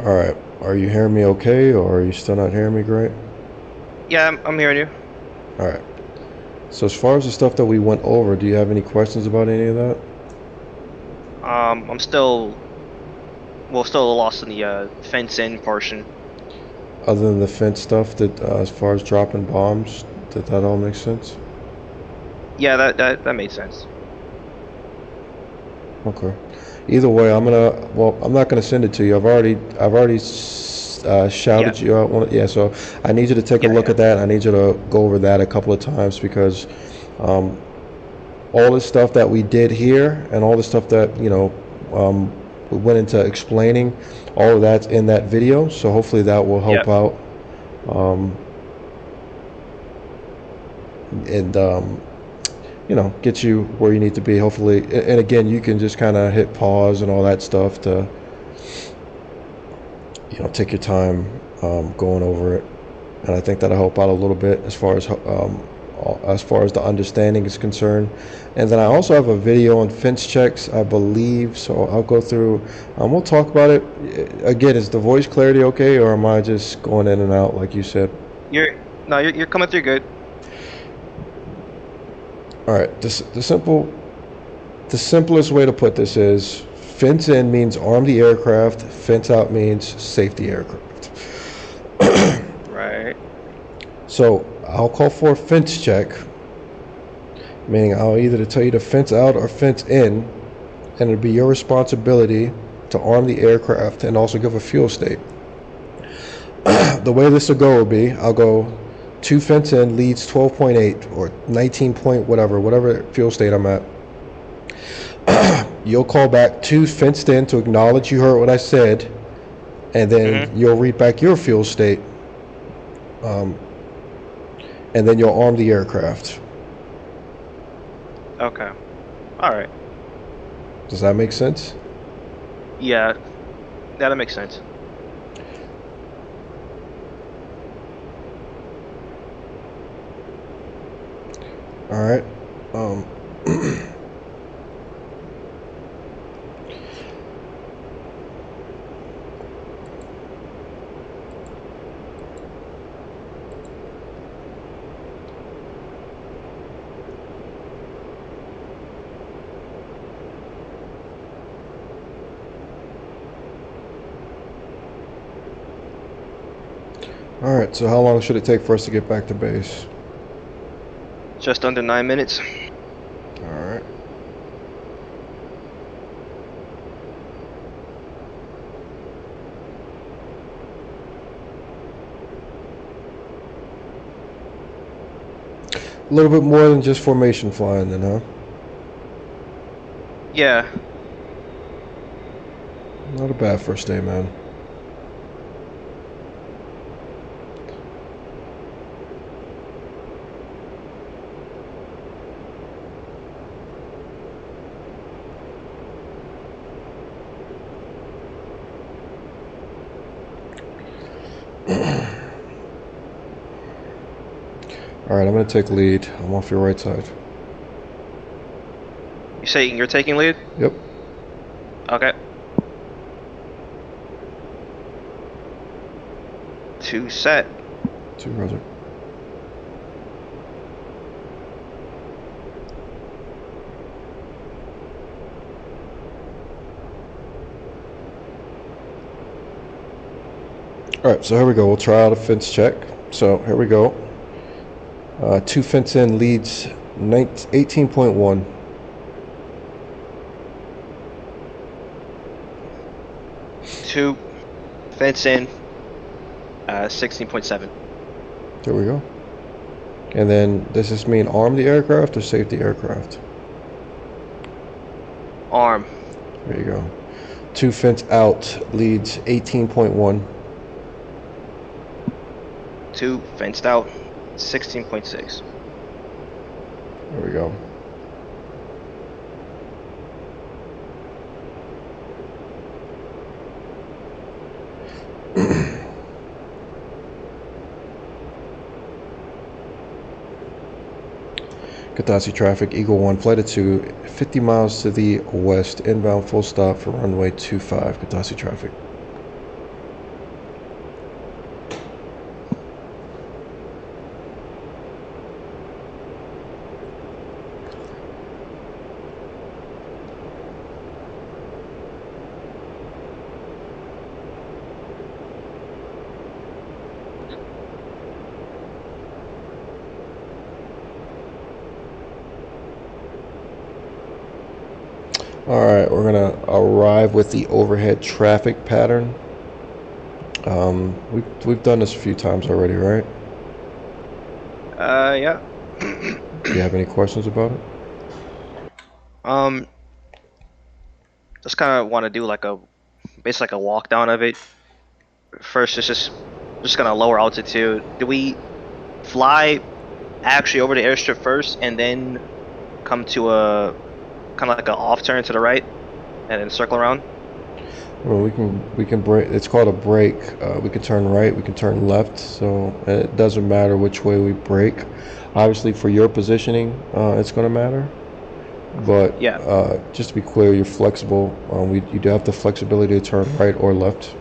All right. Are you hearing me okay, or are you still not hearing me great? Yeah, I'm hearing you. All right. So as far as the stuff that we went over, do you have any questions about any of that? I'm still lost in the fence in portion. Other than the fence stuff, that as far as dropping bombs, did that all make sense? Yeah, that made sense. Okay. Either way, I'm not gonna send it to you. I've already shouted Yeah. you out. Yeah, so I need you to take a Yeah, look yeah. at that. I need you to go over that a couple of times because um, all the stuff that we did here and all the stuff that we went into explaining, all of that's in that video. So hopefully that will help Yeah. out. Um, and get you where you need to be, hopefully. And again, you can just kind of hit pause and all that stuff to take your time going over it, and I think that'll help out a little bit as far as the understanding is concerned. And then I also have a video on fence checks, I believe, so I'll go through. We'll talk about it again. Is the voice clarity okay, or am I just going in and out like you said? You're coming through good. All right. The simplest way to put this is fence in means arm the aircraft, fence out means safety aircraft. Right. So I'll call for a fence check, meaning I'll either tell you to fence out or fence in, and it'll be your responsibility to arm the aircraft and also give a fuel state. The way this will go will be, I'll go 2 fence in leads 12.8 or 19 point whatever fuel state I'm at. You'll call back 2 fenced in to acknowledge you heard what I said, and then you'll read back your fuel state, and then you'll arm the aircraft. Okay. All right. Does that make sense? Yeah, that makes sense. All right. All right. So how long should it take for us to get back to base? Just under 9 minutes. All right. A little bit more than just formation flying then, huh? Yeah. Not a bad first day, man. Alright, I'm going to take lead. I'm off your right side. You saying you're taking lead? Yep. Okay. 2 set. 2, roger. Alright, so here we go. We'll try out a fence check. So here we go. 2 fence in leads 18.1. 2 fence in 16.7. There we go. And then does this mean arm the aircraft or save the aircraft? Arm. There you go. 2 fence out leads 18.1. 2 fenced out 16.6. There we go. Katasi traffic, Eagle 1, flight of 2, 50 miles to the west, inbound full stop for runway 25, Katasi traffic. Alright, we're gonna arrive with the overhead traffic pattern. We've done this a few times already, right? Yeah. Do you have any questions about it? Just kind of want to do like basically like a walk down of it. First, it's just gonna lower altitude. Do we fly actually over the airstrip first and then come to a kind of like an off turn to the right and then circle around? Well, we can break. It's called a break. We can turn right. We can turn left. So it doesn't matter which way we break. Obviously, for your positioning, it's going to matter. But Yeah. just to be clear, you're flexible. You do have the flexibility to turn right or left.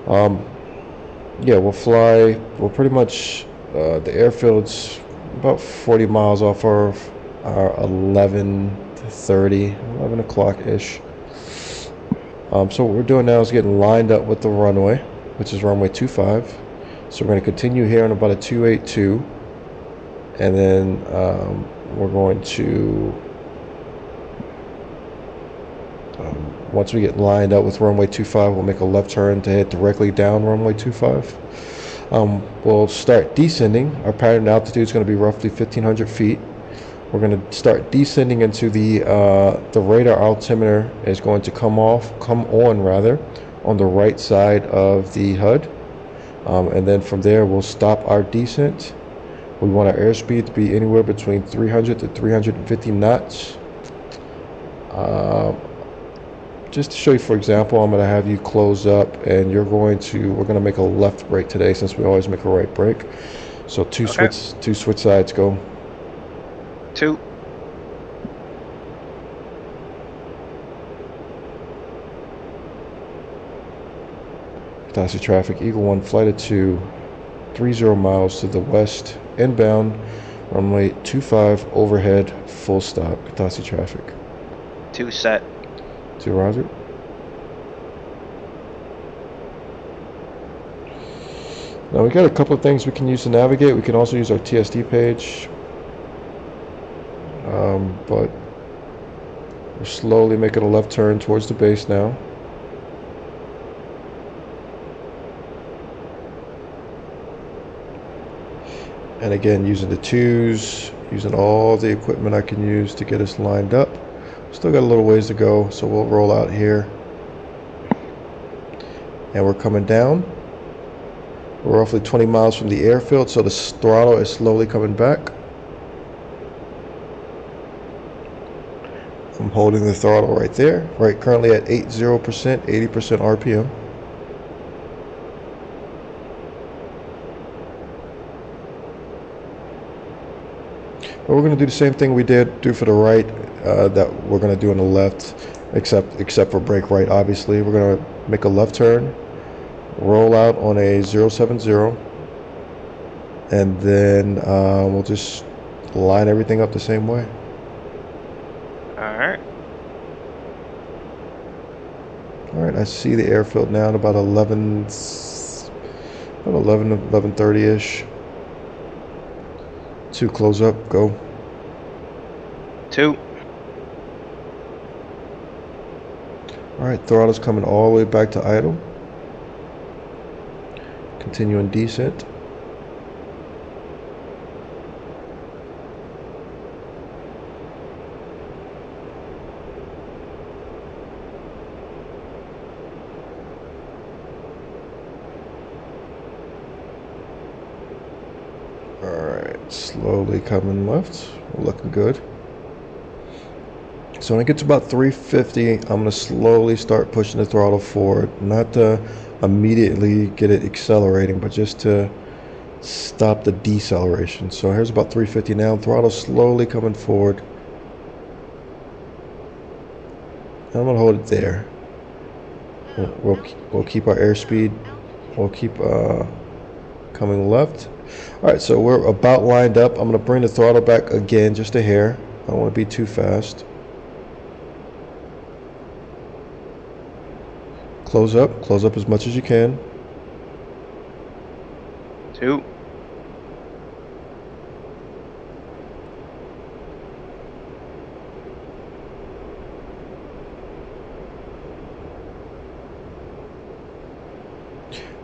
Yeah, we'll fly. We'll pretty much the airfield's about 40 miles off our 11 o'clock ish. So what we're doing now is getting lined up with the runway, which is runway 25. So we're going to continue here on about a 282, and then we're going to, once we get lined up with runway 25, we'll make a left turn to head directly down runway 25. We'll start descending. Our pattern altitude is going to be roughly 1,500 feet. We're going to start descending into the radar altimeter is going to come on on the right side of the HUD, and then from there we'll stop our descent. We want our airspeed to be anywhere between 300 to 350 knots. Just to show you, for example, I'm going to have you close up, and we're going to make a left brake today since we always make a right brake. So two switch sides, go. 2. Katasi traffic, Eagle 1, flight of 2, 30 miles to the west, inbound, runway 25, overhead, full stop, Katasi traffic. 2 set. 2, roger. Now we got a couple of things we can use to navigate. We can also use our TSD page. But we're slowly making a left turn towards the base now. And again, using the 2s, using all the equipment I can use to get us lined up. Still got a little ways to go, so we'll roll out here. And we're coming down. We're roughly 20 miles from the airfield, so the throttle is slowly coming back. I'm holding the throttle right there, right currently at 80%, 80% RPM. But we're going to do the same thing we do for the right that we're going to do on the left, except for brake right, obviously. We're going to make a left turn, roll out on a 070, and then we'll just line everything up the same way. Alright. Alright, I see the airfield now at about 11:30-ish. 2, close up, go. 2. Alright, throttle's coming all the way back to idle. Continuing descent. Alright, slowly coming left. Looking good. So when I get to about 350, I'm going to slowly start pushing the throttle forward. Not to immediately get it accelerating, but just to stop the deceleration. So here's about 350 now. Throttle slowly coming forward. And I'm going to hold it there. We'll keep our airspeed. We'll keep coming left. Alright, so we're about lined up. I'm going to bring the throttle back again, just a hair. I don't want to be too fast. Close up as much as you can. 2.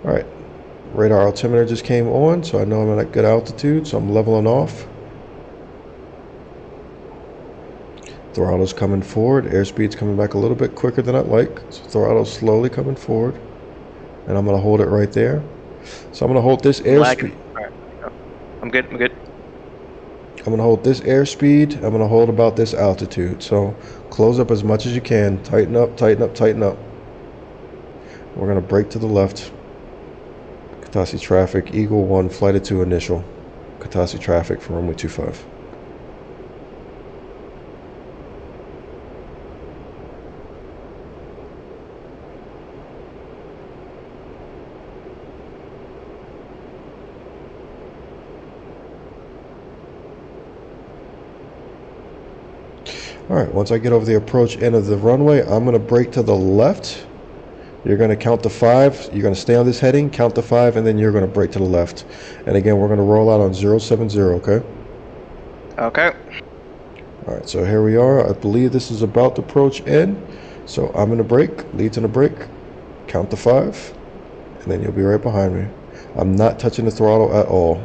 Alright, radar altimeter just came on, so I know I'm at good altitude, so I'm leveling off. Throttle's coming forward, airspeed's coming back a little bit quicker than I'd like, so throttle's slowly coming forward, and I'm going to hold it right there. So I'm going to hold this airspeed. Alright, I'm good. I'm going to hold this airspeed, I'm going to hold about this altitude, so close up as much as you can, tighten up, tighten up, tighten up. We're going to brake to the left. Katasi traffic, Eagle 1, flight of 2 initial. Katasi traffic for runway 25. Alright, once I get over the approach end of the runway, I'm going to brake to the left. You're going to count to 5. You're going to stay on this heading, count to 5, and then you're going to brake to the left. And again, we're going to roll out on 070, okay? Okay. Alright, so here we are. I believe this is about to approach end. So I'm going to brake, lead to the brake, count to 5, and then you'll be right behind me. I'm not touching the throttle at all.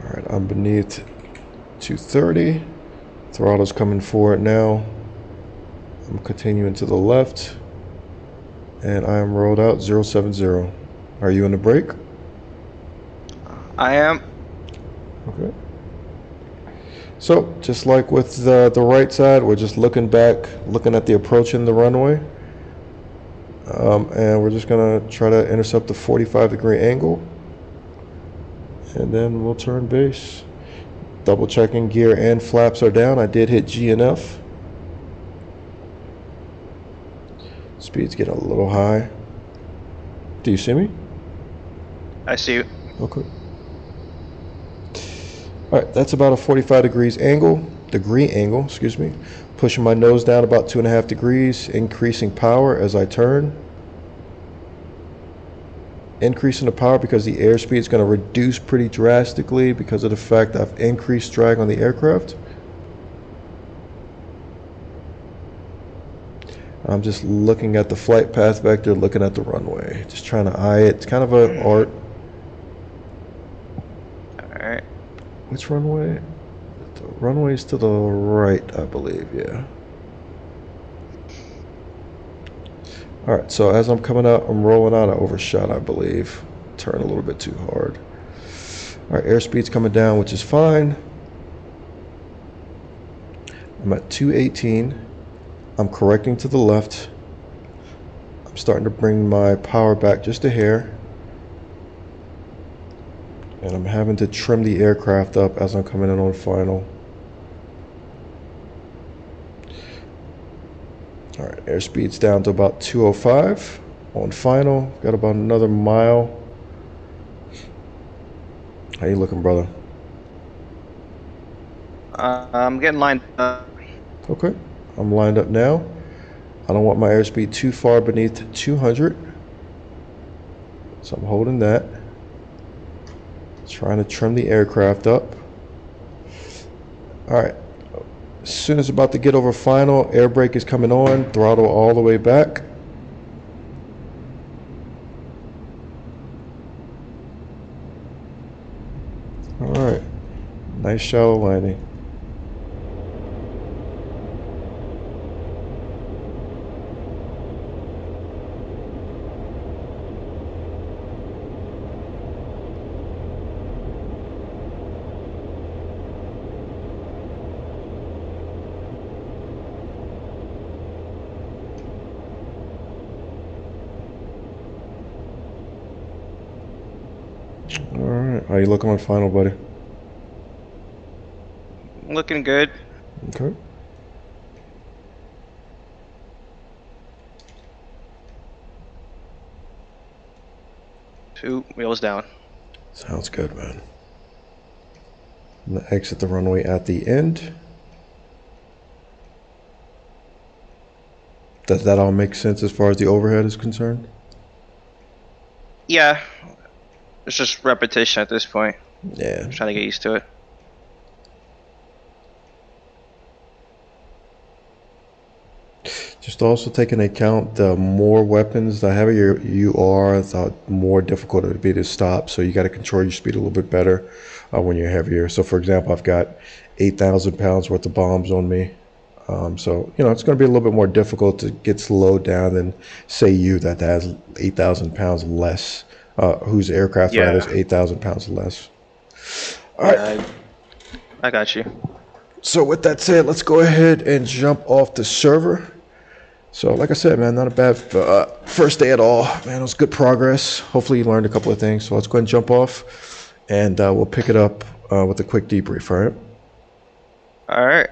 Alright, I'm beneath 230. Throttle's coming forward now. I'm continuing to the left. And I am rolled out 070. Are you in the brake? I am. Okay. So, just like with the right side, we're just looking back, looking at the approach in the runway. And we're just going to try to intercept the 45-degree angle. And then we'll turn base. Double checking gear and flaps are down. I did hit G and F. Speed's getting a little high. Do you see me? I see you. Okay. Alright, that's about a 45 degree angle, excuse me. Pushing my nose down about 2.5 degrees, increasing power as I turn. Increasing the power because the airspeed is going to reduce pretty drastically because of the fact I've increased drag on the aircraft. I'm just looking at the flight path vector, looking at the runway, just trying to eye it. It's kind of an art. Alright. Which runway? The runway's to the right, I believe, yeah. Alright, so as I'm coming out, I'm rolling out, I overshot, I believe. Turn a little bit too hard. Alright, airspeed's coming down, which is fine. I'm at 218. I'm correcting to the left. I'm starting to bring my power back just a hair. And I'm having to trim the aircraft up as I'm coming in on final. Alright, airspeed's down to about 205 on final. Got about another mile. How you looking, brother? I'm getting lined up. Okay, I'm lined up now. I don't want my airspeed too far beneath 200. So I'm holding that. Trying to trim the aircraft up. Alright. As soon as about to get over final, air brake is coming on, throttle all the way back. Alright. Nice shallow landing. Alright, how you looking on final, buddy? Looking good. Okay. Two wheels down. Sounds good, man. I'm gonna exit the runway at the end. Does that all make sense as far as the overhead is concerned? Yeah. It's just repetition at this point. Yeah. I'm trying to get used to it. Just also take into account the more weapons, the heavier you are, the more difficult it would be to stop. So you got to control your speed a little bit better when you're heavier. So for example, I've got 8,000 pounds worth of bombs on me. So, you know, it's going to be a little bit more difficult to get slowed down than, say, you that has 8,000 pounds less, whose aircraft Yeah. is 8,000 pounds less. All right. I got you. So with that said, let's go ahead and jump off the server. So like I said, man, not a bad first day at all. Man, it was good progress. Hopefully you learned a couple of things. So let's go ahead and jump off, and we'll pick it up with a quick debrief, all right? All right.